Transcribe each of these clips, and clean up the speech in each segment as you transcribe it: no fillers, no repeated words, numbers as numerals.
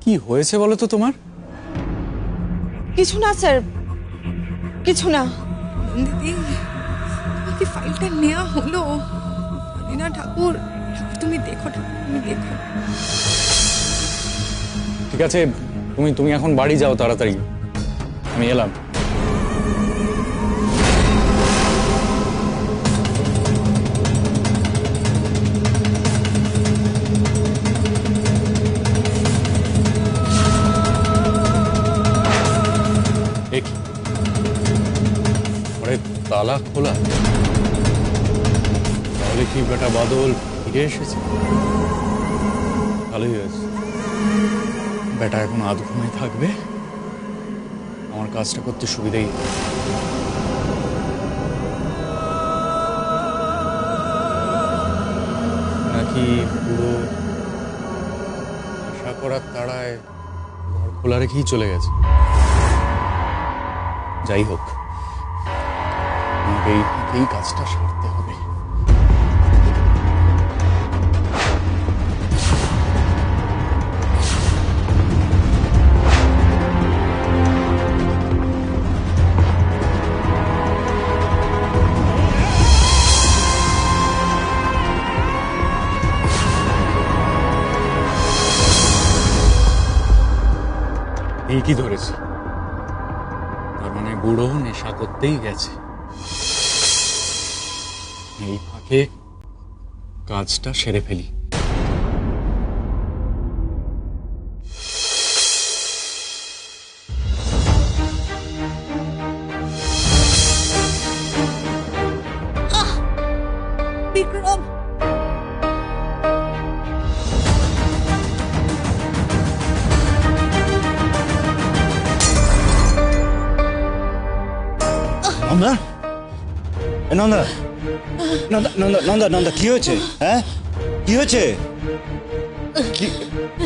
কি হয়েছে বলো তো তোমার? কিছু না স্যার, কিছু না। দিদি, তোমাকে ফাইলটা নেওয়া হলো। জানি না ঠাকুর, তুমি দেখো ঠাকুর, তুমি দেখো। ঠিক আছে, তুমি এখন বাড়ি যাও তাড়াতাড়ি, আমি এলাম। তালা খোলা, তাহলে কি বেটা বাদল ফিরে এসেছে? ভালোই হয়েছে, বেটা এখন আধ ঘুমে থাকবে, আমার কাজটা করতে সুবিধাই। নাকি পুরো আশা করার তাড়ায় ঘর খোলা রেখেই চলে গেছে? যাই হোক, আমাকে এই কাজটা সারতে হবে। এই কি ধরেছে? তার মানে বুড়ো নেশা করতেই গেছে। এই ফাঁকে কাজটা সেরে ফেলি। বিক্রম, নন্দা, নন্দা, নন্দা, নন্দা, নন্দা, নন্দা, কি হয়েছে? হ্যাঁ, কি হয়েছে?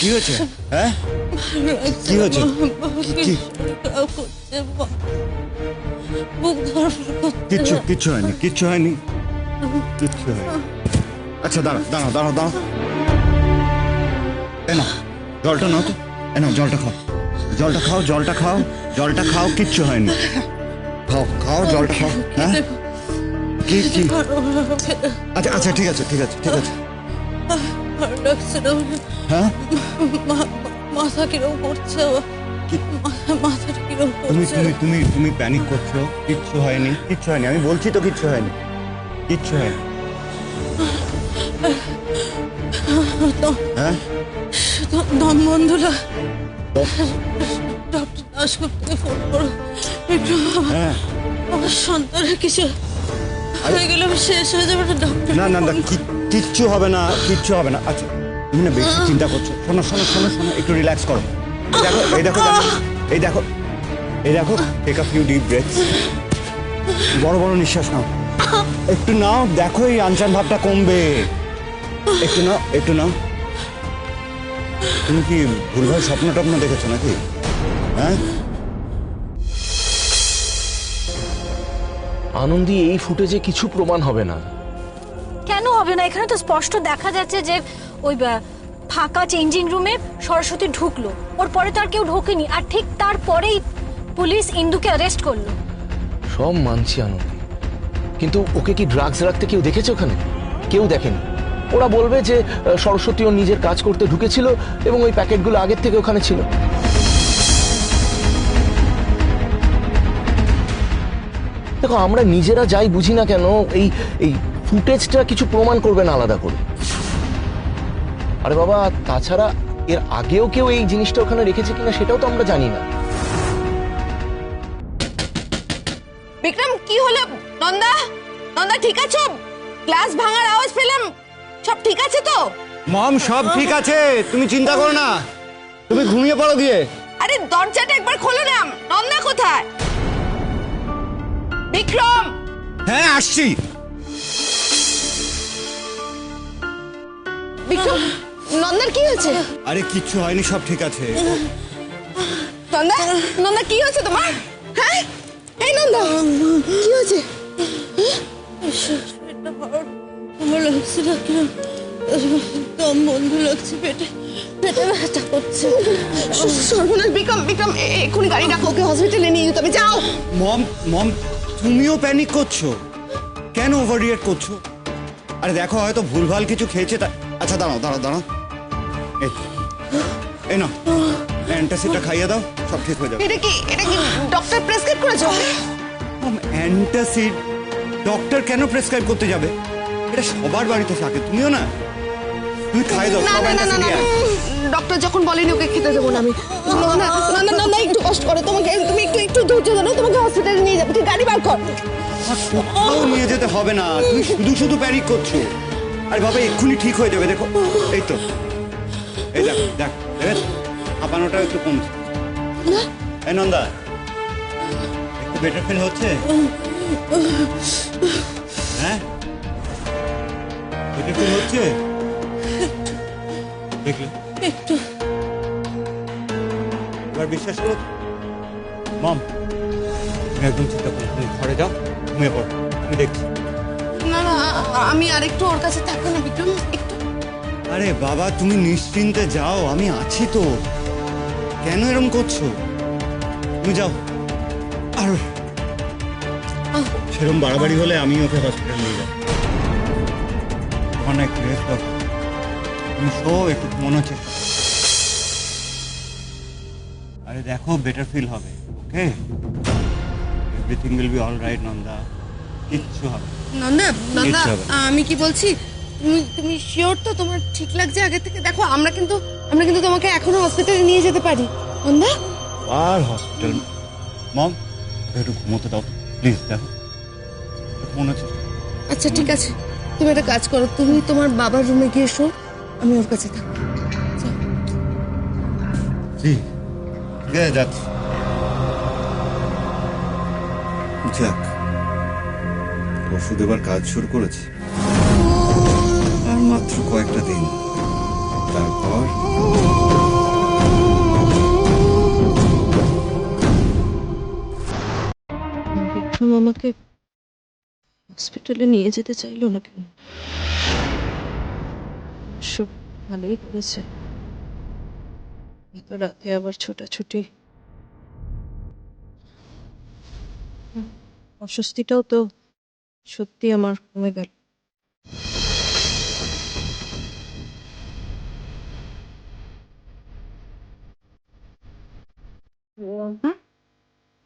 কি হয়েছে? হ্যাঁ, কি হয়েছে? কি? কিচ্ছু কিচ্ছু হয়নি, কিচ্ছু হয়নি, কিচ্ছু হয়নি। আচ্ছা, দাঁড়াও, দাঁড়াও, দাঁড়াও, দাঁড়াও। এনো জলটা নাও তো, এনো জলটা খাও, জলটা খাও, জলটা খাও, জলটা খাও, কিচ্ছু হয়নি। খাও, খাও, জলটা খাও। হ্যাঁ, কি কি? আচ্ছা, আচ্ছা, ঠিক আছে, ঠিক আছে, ঠিক আছে। হ্যাঁ, মাথা কিরকম করছে, মাথাটা কিরকম তুমি করছে। তুমি তুমি তুমি প্যানিক করছো। কিচ্ছু হয়নি, কিচ্ছু হয়নি, আমি বলছি তো কিচ্ছু হয়নি, কিচ্ছু হয়নি। হ্যাঁ, দম বন্ধুরা, তো, ডক্টর দাশগুপ্তকে ফোন করো। বিক্রম, হ্যাঁ, আমার সন্তানের কিছু হয়ে গেলে আমি শেষ হয়ে যাবে না ডক্টর। না, না, না, কিচ্ছু হবে না, কিচ্ছু হবে না। আচ্ছা, তুমি না বেশি চিন্তা করছো। শোনো, শোনো, শোনো, শোনো, একটু রিল্যাক্স করো। এই দেখো, এই দেখো, এই দেখো, take a few deep breaths, বড় বড় নিঃশ্বাস নাও, একটু নাও, দেখো এই আনচান ভাবটা কমবে। একটু নাও, একটু নাও। তুমি কি ভুলভাল স্বপ্ন টপ্ন দেখেছো নাকি? হ্যাঁ, আনন্দী, এই ফুটেজে কিছু প্রমাণ হবে না। কেন হবে না? এখানে তো স্পষ্ট দেখা যাচ্ছে যে ওই ফাঁকা চেঞ্জিং রুমে সরস্বতী ঢুকলো, ওর পরে তো আর কেউ ঢোকেনি, আর ঠিক তারপরেই পুলিশ ইন্দুকে অ্যারেস্ট করলো। সব মানছি আনন্দী, কিন্তু ওকে কি ড্রাগস রাখতে কেউ দেখেছে ওখানে? কেউ দেখেনি। ওরা বলবে যে সরস্বতী ও নিজের কাজ করতে ঢুকেছিল এবং ওই প্যাকেটগুলো আগের থেকে ওখানে ছিল। দেখো, আমরা নিজেরা যাই বুঝি না কেন, এই এই ফুটেজটা কিছু প্রমাণ করবে না আলাদা করে। আরে বাবা, তাছাড়া এর আগেও কেউ এই জিনিসটা ওখানে রেখেছে কিনা সেটাও তো আমরা জানি না। বিক্রম, কি হলো? নন্দা, নন্দা ঠিক আছো? গ্লাস ভাঙার আওয়াজ পেলাম, সব ঠিক আছে তো? মম, সব ঠিক আছে, তুমি চিন্তা করো না, তুমি ঘুমিয়ে পড়ো দিয়ে। আরে দরজাটা একবার খোলো না। নন্দা কোথায়? বিক্রম, হ্যাঁ, আসছি। বিক্রম, নন্দার কি হয়েছে? আরে কিচ্ছু হয়নি, সব ঠিক আছে। নন্দা, নন্দা কি হয়েছে তোমার? হ্যাঁ, এই নন্দা, কি হয়েছে? পেটটা ভালো লাগছে না, দম বন্ধ লাগছে পেটে। পেটে ব্যথা করছে। সর্বনাশ, বিক্রম বিক্রম এক্ষুনি গাড়ি ডাকো, ওকে হসপিটালে নিয়ে যেতে হবে, যাও। মম মম তুমিও প্যানিক করছো কেন? ওভার রিয়েক্ট করছো? আরে দেখো হয়তো ভুলভাল কিছু খেয়েছে তা। আচ্ছা দাঁড়াও দাঁড়াও দাঁড়াও, এই না অ্যান্টাসিডটা খাইয়ে দাও, সব ঠিক হয়ে যাবে। এটা কি ডক্টর প্রেসক্রাইব করেছে? অ্যান্টাসিড ডক্টর কেন প্রেসক্রাইব করতে যাবে? এটা সবার বাড়িতে থাকে, তুমিও না? তুমি খাই দাও না সব না না না অ্যান্টাসিড। ডক্টর যখন বলেনি ওকে খেতে দেবো না আমি। না না না না না না, একটু কষ্ট করে, তোমাকে তুমি একটু ধৈর্য ধরো, তোমাকে হসপিটালে নিয়ে যাবো, তুই গাড়ি বার কর। কোথাও নিয়ে যেতে হবে না, তুমি শুধু শুধু প্যানিক করছো। আরে বাবা এক্ষুনি ঠিক হয়ে যাবে, দেখো এই তো, এই দেখ দেখ দেখ হাঁপানোটা একটু কমছে। এই নন্দা একটু বেটার ফিল হচ্ছে? হ্যাঁ বেটার ফিল হচ্ছে? দেখলে একটু এবার বিশ্বাস করো মম, তুমি একদম চিন্তা করো, তুমি ঘরে যাও, ঘুমিয়ে পড়ো, আমি দেখছি। না না আমি আরেকটু ওর কাছে থাকবো না বিক্রম, একটু। আরে বাবা তুমি নিশ্চিন্তে যাও, আমি আছি তো, কেন এরকম করছো? তুমি যাও। আর সেরকম বাড়াবাড়ি হলে আমি ওকে হসপিটাল নিয়ে যাবো। তোমার না একটু রেস্ট দরকার, তুমি শো একটু ঘুমানোর চেষ্টা করো। আরে দেখো বেটার ফিল হবে, okay? Everything will be all right Nanda, কিচ্ছু হবে না। নন্দা নন্দা কিচ্ছু হবে না। আমি কি বলছি, তুমি শিওর তো তোমার ঠিক লাগছে আগে থেকে? দেখো আমরা কিন্তু তোমাকে এখনো হসপিটালে নিয়ে যেতে পারি নন্দা। আর হসপিটাল মম একটু ঘুমোতে দাও প্লিজ, দেখো ঘুমানোর চেষ্টা করো। আচ্ছা ঠিক আছে, তুমি একটা কাজ করো, তুমি তোমার বাবার রুমে গিয়ে শো, আমি ওর কাছে থাকবো। যাও। জি ঠিক আছে যাচ্ছি। যাক ওষুধ এবার কাজ শুরু করেছে, আর মাত্র কয়েকটা দিন, তারপর বিক্রম আমাকে হসপিটালে নিয়ে যেতে চাইলো না কেন? সব ভালোই করেছে, এত রাতে আবার ছোটাছুটি। অস্বস্তিটাও তো সত্যি আমার কমে গেল।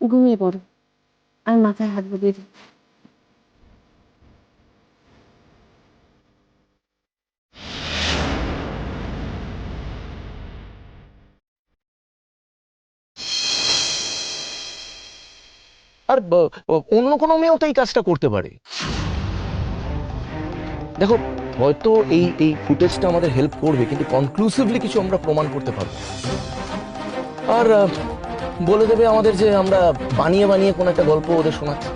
ঘুমিয়ে পড়ো, আমি মাথায় হাত বুলিয়ে দিই। আর অন্য কোনো মেয়েও তো এই কাজটা করতে পারে। দেখো হয়তো এই এই ফুটেজটা আমাদের হেল্প করবে, কিন্তু কনক্লুসিভলি কিছু আমরা প্রমাণ করতে পারবো। আর বলে দেবে আমাদের যে আমরা বানিয়ে বানিয়ে কোনো একটা গল্প ওদের শোনাচ্ছি।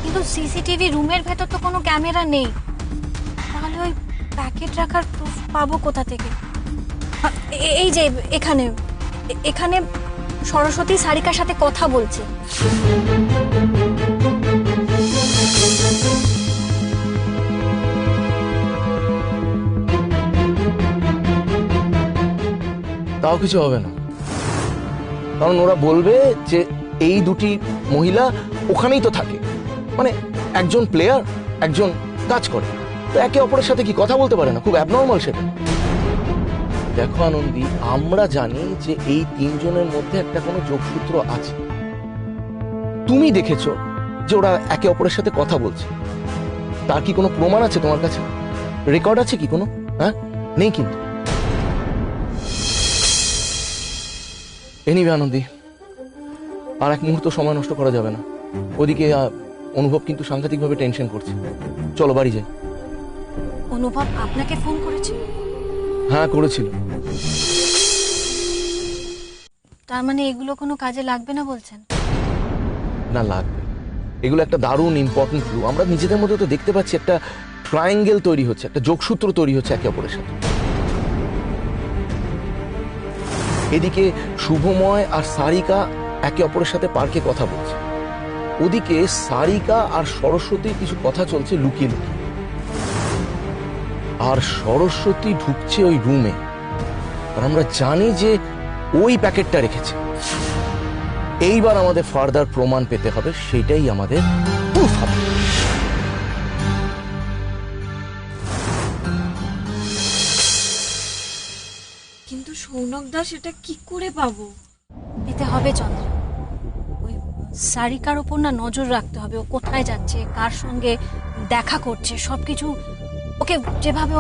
কিন্তু সিসিটিভি রুমের ভেতর তো কোনো ক্যামেরা নেই, তাহলে ওই প্যাকেট রাখার প্রুফ পাবো কোথা থেকে? এই যে এখানে এখানে সরস্বতী সারিকার সাথে কথা বলছে। তাও কিছু হবে না, কারণ ওরা বলবে যে এই দুটি মহিলা ওখানেই তো থাকে, মানে একজন প্লেয়ার একজন কাজ করে, তো একে অপরের সাথে কি কথা বলতে পারে না? খুব অ্যাবনর্মাল সেটা। দেখো আনন্দী, আমরা জানি যে এই তিনজনের মধ্যে একটা কোনো যোগসূত্র আছে। তুমি দেখেছো যে ওরা একে অপরের সাথে কথা বলছে, তার কি কোনো প্রমাণ আছে তোমার কাছে? রেকর্ড আছে কি কোনো? হ্যাঁ নেই কিন্তু। এনিওয়ে আনন্দী, আর এক মুহূর্ত সময় নষ্ট করা যাবে না। ওদিকে অনুভব কিন্তু সাংঘাতিকভাবে টেনশন করছে। চলো বাড়ি যাই। অনুভব আপনাকে ফোন করেছে? হ্যাঁ করেছিল। তার মানে এগুলো কোনো কাজে লাগবে না বলছেন? না লাগবে, এগুলো একটা দারুণ ইম্পর্টেন্ট ক্লু। আমরা নিজেদের মধ্যে তো দেখতে পাচ্ছি একটা ট্রায়াঙ্গেল তৈরি হচ্ছে, একটা যোগসূত্র তৈরি হচ্ছে একে অপরের সাথে। এদিকে শুভময় আর সারিকা একে অপরের সাথে পার্কে কথা বলছে, ওদিকে সারিকা আর সরস্বতীর কিছু কথা চলছে লুকিয়ে লুকিয়ে। আর সরস্বতী ঢুকছে ওই রুমে, আর আমরা জানি যে ওই প্যাকেটটা রেখেছে। এইবার আমাদের ফার্দার প্রমাণ পেতে হবে, সেটাই আমাদের প্রুফ হবে। কিন্তু সৌনক দা সেটা কি করে পাবো? পেতে হবে চন্দ্রা। ওই সারিকার ওপর না নজর রাখতে হবে, ও কোথায় যাচ্ছে, কার সঙ্গে দেখা করছে, সবকিছু ওকে যেভাবে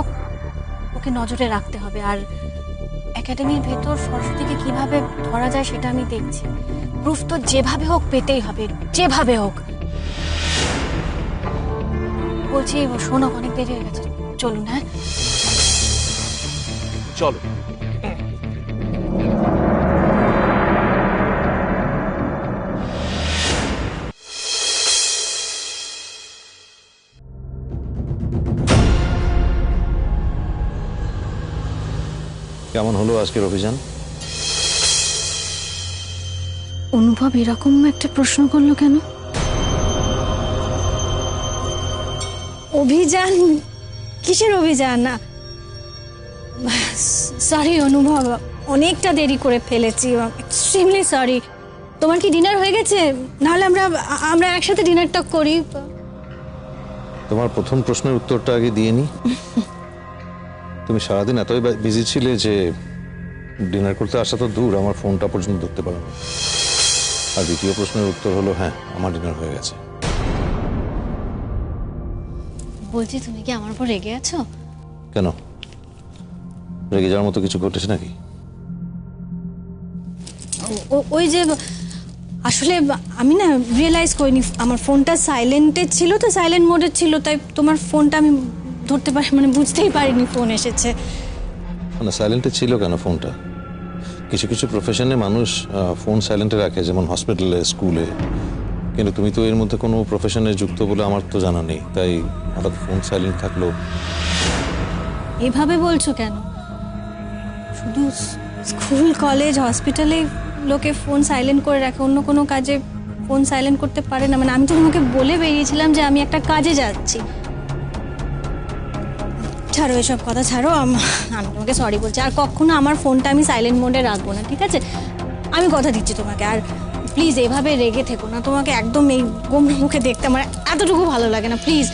ওকে নজরে রাখতে হবে। আর একাডেমির ভেতর সরস্বতীকে কিভাবে ধরা যায় সেটা আমি দেখছি। প্রুফ তো যেভাবে হোক পেতেই হবে, যেভাবে হোক। বলছি শোনক অনেক দেরি হয়ে গেছে, চলুন। হ্যাঁ চলো। কেমন হলো আজকের অভিযান? অনুভব এরকম একটা প্রশ্ন করলো কেন? অভিযান? কিসের অভিযান? সরি অনুভব, অনেকটা দেরি করে ফেলেছি, এক্সট্রিমলি সরি। তোমার কি ডিনার হয়ে গেছে? নাহলে আমরা একসাথে ডিনারটা করি। তোমার প্রথম প্রশ্নের উত্তরটা আগে দিয়ে নি। তুমি সারাদিন এতই বিজি ছিলে যে ডিনার করতে আসা তো দূর, আমার ফোনটা পর্যন্ত ধরতে পারো। আর দ্বিতীয় প্রশ্নের উত্তর হলো হ্যাঁ, আমার ডিনার হয়ে গেছে। বলছি তুমি কি আমার উপর রেগে আছো? কেন, রেগে যাওয়ার মতো কিছু ঘটেছে নাকি? ওই যে আসলে আমি না রিয়েলাইজ করিনি, আমার ফোনটা সাইলেন্টে ছিল, তো সাইলেন্ট মোডে ছিল, তাই তোমার ফোনটা আমি ধরতে পারি, মানে বুঝতেই পারিনি ফোন এসেছে। মানে সাইলেন্টে ছিল কেন ফোনটা? কিছু কিছু প্রফেশনে মানুষ ফোন সাইলেন্টে রাখে, যেমন হসপিটালে, স্কুলে, কিন্তু তুমি তো এর মধ্যে কোনো প্রফেশনে যুক্ত বলে আমার তো জানা নেই, তাই হঠাৎ ফোন সাইলেন্ট থাকলো। এভাবে বলছো কেন? শুধু স্কুল, কলেজ, হসপিটালে লোকে ফোন সাইলেন্ট করে রাখে, অন্য কোনো কাজে ফোন সাইলেন্ট করতে পারে না। মানে আমি তো তোমাকে বলে বেরিয়েছিলাম যে আমি একটা কাজে যাচ্ছি। ছাড়ো এসব কথা, ছাড়ো। আমি তোমাকে সরি বলছি, আর কখনো আমার ফোনটা আমি সাইলেন্ট মোডে রাখবো না, ঠিক আছে? আমি কথা দিচ্ছি তোমাকে। আর প্লিজ এভাবে রেগে থেকো না, তোমাকে একদম এই গোমরা মুখে দেখতে আমার এতটুকু ভালো লাগে না, প্লিজ।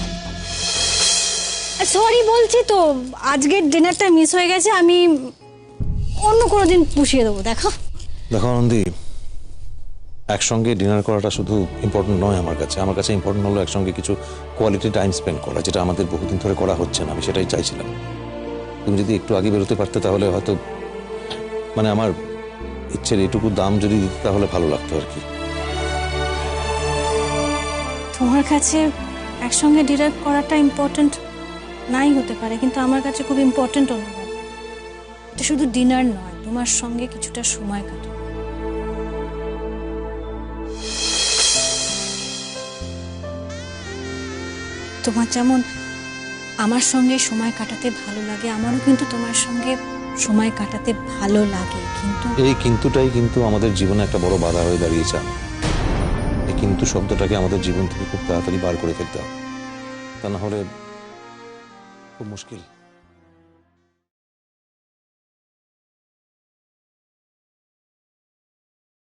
সরি বলছি তো, আজকের ডিনারটা মিস হয়ে গেছে, আমি অন্য কোনো দিন পুষিয়ে দেবো। দেখো আনন্দি, একসঙ্গে ডিনার করাটা শুধু ইম্পর্টেন্ট নয় আমার কাছে। আমার কাছে ইম্পর্টেন্ট হলো একসঙ্গে কিছু কোয়ালিটি টাইম স্পেন্ড করা, যেটা আমাদের বহুদিন ধরে করা হচ্ছে না। আমি সেটাই চাইছিলাম। তুমি যদি একটু আগে বেরোতে পারতে তাহলে হয়তো, মানে আমার ইচ্ছের এটুকু দাম যদি দিতে তাহলে ভালো লাগতো আর কি। তোমার কাছে একসঙ্গে ডিনার করাটা ইম্পর্টেন্ট নাই হতে পারে, কিন্তু আমার কাছে খুব ইম্পর্টেন্ট অনুভব। এটা শুধু ডিনার নয়, তোমার সঙ্গে কিছুটা সময় কাটানো। তোমার যেমন আমার সঙ্গে সময় কাটাতে ভালো লাগে, আমারও কিন্তু তোমার সঙ্গে সময় কাটাতে ভালো লাগে। কিন্তু এই কিন্তুটাই কিন্তু আমাদের জীবনে একটা বড় বাধা হয়ে দাঁড়িয়েছে। এই কিন্তু শব্দটাকে আমাদের জীবন থেকে খুব তাড়াতাড়ি বার করে ফেলতে হবে, তা না হলে খুব মুশকিল।